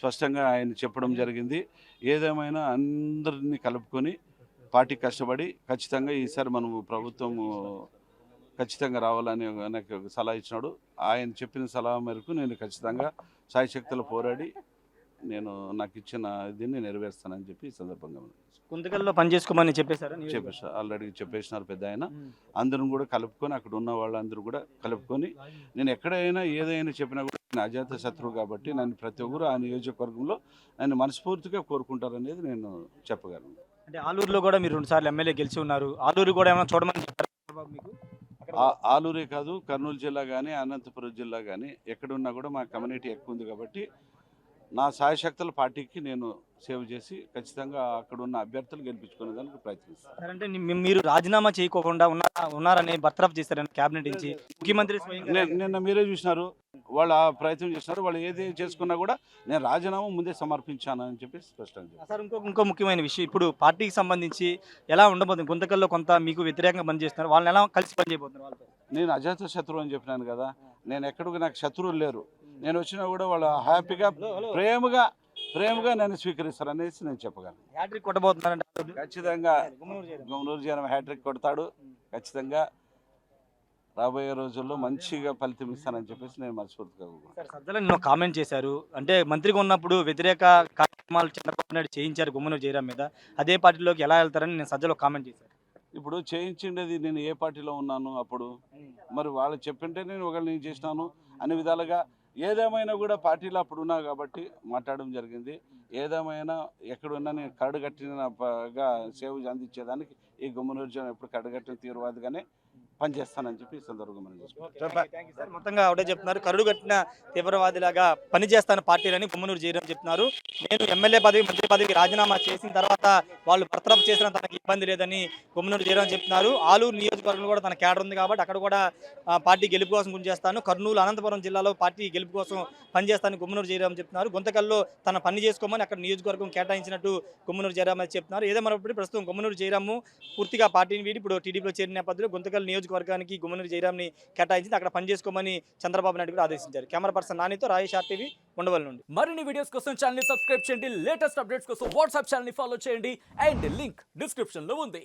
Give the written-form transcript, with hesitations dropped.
స్పష్టంగా ఆయన చెప్పడం జరిగింది. ఏదేమైనా అందరినీ కలుపుకొని పార్టీ కష్టపడి ఖచ్చితంగా ఈసారి మనము ప్రభుత్వము ఖచ్చితంగా రావాలని నాకు ఒక సలహా ఇచ్చినాడు. ఆయన చెప్పిన సలహా మేరకు నేను ఖచ్చితంగా శాయశక్తులా పోరాడి నేను నాకు ఇచ్చిన దీన్ని నెరవేరుస్తానని చెప్పి ఈ సందర్భంగా గుంతకల్లో పని చేసుకోమని చెప్పేశారా చెప్పేసారు. ఆల్రెడీ చెప్పేసినారు పెద్ద ఆయన. అందరం కూడా కలుపుకొని అక్కడ ఉన్న వాళ్ళందరూ కూడా కలుపుకొని నేను ఎక్కడైనా ఏదైనా చెప్పినా కూడా నేను అజాత శత్రువు కాబట్టి నన్ను ప్రతి ఒక్కరు ఆ నియోజకవర్గంలో నన్ను మనస్ఫూర్తిగా కోరుకుంటారనేది నేను చెప్పగలను. అంటే ఆలూరులో కూడా మీరు 2 సార్లు ఎమ్మెల్యే గెలిచి ఉన్నారు. ఆలూరు కూడా ఏమైనా చూడమని చెప్పారా చంద్రబాబు మీకు? ఆలూరే కాదు, కర్నూలు జిల్లా కానీ అనంతపురం జిల్లా కానీ ఎక్కడున్నా కూడా మా కమ్యూనిటీ ఎక్కువ ఉంది కాబట్టి నా శాయశక్తుల పార్టీకి నేను సేవ చేసి ఖచ్చితంగా అక్కడ ఉన్న అభ్యర్థులు గెలిపించుకునేదానికి ప్రయత్నిస్తాను. అంటే మీరు రాజీనామా చేయకోకుండా ఉన్నారని బర్తరఫ్ చేశారని క్యాబినెట్ నుంచి ముఖ్యమంత్రి స్వయంగా నిన్న మీరే చూసినారు, వాళ్ళు ఆ ప్రయత్నం చేసినారు. వాళ్ళు ఏది చేసుకున్నా కూడా నేను రాజీనామా ముందే సమర్పించాను అని చెప్పి స్పష్టంగా చెప్పారు. సార్ ఇంకో ముఖ్యమైన విషయం, ఇప్పుడు పార్టీకి సంబంధించి ఎలా ఉండబోతుంది? గుంతకల్లో కొంత మీకు వ్యతిరేకంగా పనిచేస్తున్నారు, వాళ్ళని ఎలా కలిసి పనిచేయబోతున్నారు వాళ్ళతో? నేను అజాత శత్రువు అని చెప్పినాను కదా, నేను ఎక్కడికి నాకు శత్రువులు లేరు. నేను వచ్చినా కూడా వాళ్ళు హ్యాపీగా ప్రేమగా నన్ను స్వీకరిస్తారు అనేసి నేను చెప్పగలను. హ్యాట్రిక్ కొట్టబోతున్నారంటే ఖచ్చితంగా గుమ్మనూరు జనం హ్యాట్రిక్ కొడతాడు. ఖచ్చితంగా రాబోయే రోజుల్లో మంచిగా ఫలితం ఇస్తానని చెప్పేసి నేను మనస్ఫూర్తిగా సజ్జల నిన్న కామెంట్ చేశారు. అంటే మంత్రిగా ఉన్నప్పుడు వ్యతిరేక కార్యక్రమాలు చంద్రబాబు నాయుడు చేయించారు గుమ్మనూరు జయరాం మీద, అదే పార్టీలోకి ఎలా వెళ్తారని నేను సజ్జలో కామెంట్ చేశారు. ఇప్పుడు చేయించిండేది నేను ఏ పార్టీలో ఉన్నాను అప్పుడు, మరి వాళ్ళు చెప్పింటే నేను ఒకళ్ళు చేసినాను అన్ని విధాలుగా. ఏదేమైనా కూడా పార్టీలో అప్పుడు ఉన్నా కాబట్టి మాట్లాడడం జరిగింది. ఏదేమైనా ఎక్కడున్నా నేను కరడుగట్టినగా సేవ అందించేదానికి ఈ గుమ్మనూరు జనం ఎప్పుడు కరడుగట్టిన తీవ్రవాదిగానే పనిచేస్తానని చెప్పి ఈ సందర్భంగా మనం చేసుకుంటాం. మొత్తంగా ఒకటే చెప్తున్నారు, కరుడు కట్టిన తీవ్రవాదిలాగా పనిచేస్తాను పార్టీలని గుమ్మనూరు జయరాం చెప్తున్నారు. నేను ఎమ్మెల్యే పదవి మంత్రి పదవి రాజీనామా చేసిన తర్వాత వాళ్ళు బర్తరఫ్ చేసిన తనకి ఇబ్బంది లేదని గుమ్మనూరు జయరాం చెప్తున్నారు. ఆలూరు నియోజకవర్గంలో కూడా తన కేడర్ ఉంది కాబట్టి అక్కడ కూడా పార్టీ గెలుపు కోసం పనిచేస్తాను, కర్నూలు అనంతపురం జిల్లాలో పార్టీ గెలుపు కోసం పనిచేస్తాను గుమ్మనూరు జయరాం చెప్తున్నారు. గుంతకల్లో తన పని చేసుకోమని అక్కడ నియోజకవర్గం కేటాయించినట్టు గుమ్మనూరు జయరాం అయితే చెప్తున్నారు. ఏదేమైనప్పుడు ప్రస్తుతం గుమ్మనూరు జయరాము పూర్తిగా పార్టీని వీడి ఇప్పుడు టీడీపీలో చేరిన నేపథ్యంలో గుంతకల్ నియోజకవర్గానికి గుమ్మనూరు జయరాంని కేటాయించింది, అక్కడ పనిచేసుకోమని చంద్రబాబు నాయుడు కూడా ఆదేశించారు. Camera person నానితో Rayesh RTV Undavalli నుండి. మరిన్ని వీడియోస్ కోసం ఛానల్ ని సబ్స్క్రైబ్ చేయండి, లేటెస్ట్ అప్డేట్స్ కోసం వాట్సాప్ ఛానల్ ని ఫాలో చేయండి అండ్ లింక్ డిస్క్రిప్షన్ లో ఉంది.